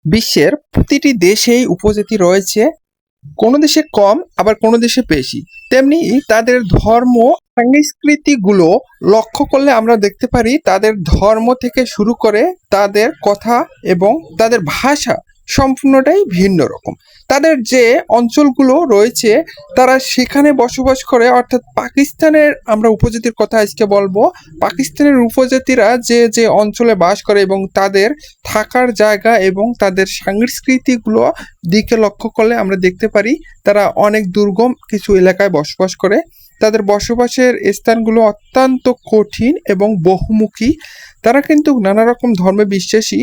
বিশ্বের প্রতিটি দেশেই উপজাতি রয়েছে, কোনো দেশে কম আবার কোনো দেশে বেশি। তেমনি তাদের ধর্ম সংস্কৃতিগুলো লক্ষ্য করলে আমরা দেখতে পারি তাদের ধর্ম থেকে শুরু করে তাদের কথা এবং তাদের ভাষা সম্পূর্ণটাই ভিন্ন রকম। তাদের যে অঞ্চলগুলো রয়েছে তারা সেখানে বসবাস করে, অর্থাৎ পাকিস্তানের আমরা উপজাতির কথা আজকে বলবো। পাকিস্তানের উপজাতিরা যে যে অঞ্চলে বাস করে এবং তাদের থাকার জায়গা এবং তাদের সংস্কৃতিগুলো দিকে লক্ষ্য করলে আমরা দেখতে পারি তারা অনেক দুর্গম কিছু এলাকায় বসবাস করে। তাদের বসবাসের স্থানগুলো অত্যন্ত কঠিন এবং বহুমুখী। তারা কিন্তু নানা রকম ধর্মে বিশ্বাসী,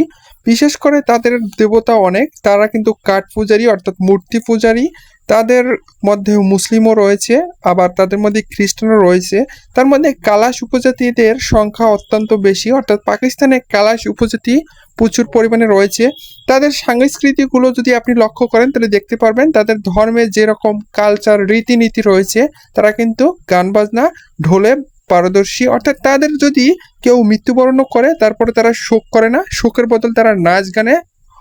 বিশেষ করে তাদের দেবতা অনেক। তারা কিন্তু কাঠ পূজারী অর্থাৎ মূর্তি পূজারী। তাদের মধ্যে মুসলিমও রয়েছে, আবার তাদের মধ্যে খ্রিস্টানও রয়েছে। তার মধ্যে কালাশ উপজাতিদের সংখ্যা অত্যন্ত বেশি, অর্থাৎ পাকিস্তানে কালাশ উপজাতি প্রচুর পরিমাণে রয়েছে। তাদের সংস্কৃতিগুলো যদি আপনি লক্ষ্য করেন তাহলে দেখতে পারবেন তাদের ধর্মে যেরকম কালচার রীতিনীতি রয়েছে, তারা কিন্তু গান বাজনা ঢোলে পারদর্শী। অর্থাৎ তাদের যদি কেউ মৃত্যুবরণ করে তারপরে তারা শোক করে না, শোকের বদল তারা নাচ গানে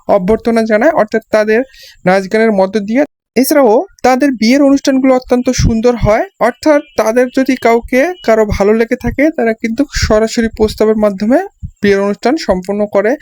অভ্যর্থনা জানায়, অর্থাৎ তাদের নাচ গানের মধ্য দিয়ে। এছাড়াও তাদের বিয়ের অনুষ্ঠানগুলো অত্যন্ত সুন্দর হয়, অর্থাৎ তাদের যদি কারো ভালো লেগে থাকে তারা কিন্তু সরাসরি প্রস্তাবের মাধ্যমে বিয়ের অনুষ্ঠান সম্পন্ন করে।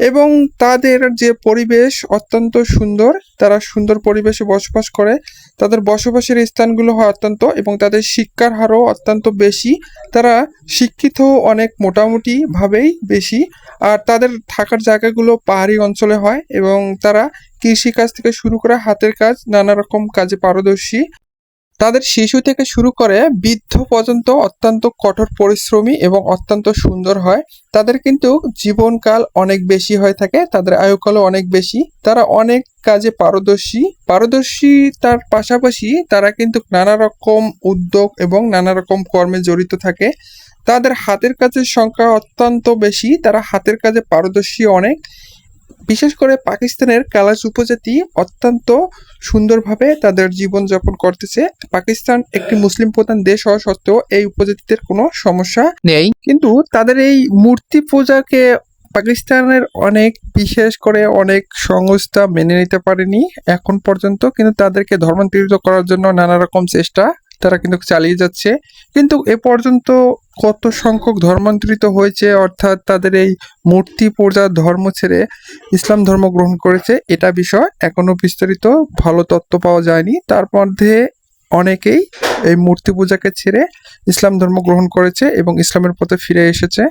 এবং তাদের যে পরিবেশ অত্যন্ত সুন্দর, তারা সুন্দর পরিবেশে বসবাস করে। তাদের বসবাসের স্থানগুলো হয় অত্যন্ত, এবং তাদের শিক্ষার হারও অত্যন্ত বেশি। তারা শিক্ষিত অনেক মোটামুটি ভাবেই বেশি। আর তাদের থাকার জায়গাগুলো পাহাড়ি অঞ্চলে হয়, এবং তারা কৃষিকাজ থেকে শুরু করে হাতের কাজ নানা রকম কাজে পারদর্শী। তাদের শিশু থেকে শুরু করে বৃদ্ধ পর্যন্ত অত্যন্ত কঠোর পরিশ্রমী এবং অত্যন্ত সুন্দর হয়। তাদের কিন্তু জীবনকাল অনেক বেশি হয়ে থাকে, তাদের আয়ুকালও অনেক বেশি। তারা অনেক কাজে পারদর্শী তার পাশাপাশি তারা কিন্তু নানা রকম উদ্যোগ এবং নানা রকম কর্মে জড়িত থাকে। তাদের হাতের কাজের সংখ্যা অত্যন্ত বেশি, তারা হাতের কাজে পারদর্শী অনেক। বিশেষ করে পাকিস্তানের কালাশ উপজাতি অত্যন্ত সুন্দরভাবে তাদের জীবনযাপন করতেছে। পাকিস্তান একটি মুসলিম প্রধান দেশ হওয়া সত্ত্বেও এই উপজাতিদের কোনো সমস্যা নেই, কিন্তু তাদের এই মূর্তি পূজাকে পাকিস্তানের বিশেষ করে অনেক সংস্থা মেনে নিতে পারেনি এখন পর্যন্ত। কিন্তু তাদেরকে ধর্মান্তরিত করার জন্য নানা রকম চেষ্টা তারা কিন্তু চালিয়ে যাচ্ছে। কিন্তু এ পর্যন্ত কত সংখ্যক ধর্মান্তরিত হয়েছে, অর্থাৎ তাদের এই মূর্তি পূজার ধর্ম ছেড়ে ইসলাম ধর্ম গ্রহণ করেছে, এটা বিষয় এখনো বিস্তারিত ভালো তথ্য পাওয়া যায়নি। তার মধ্যে অনেকেই এই মূর্তি পূজাকে ছেড়ে ইসলাম ধর্ম গ্রহণ করেছে এবং ইসলামের পথে ফিরে এসেছে।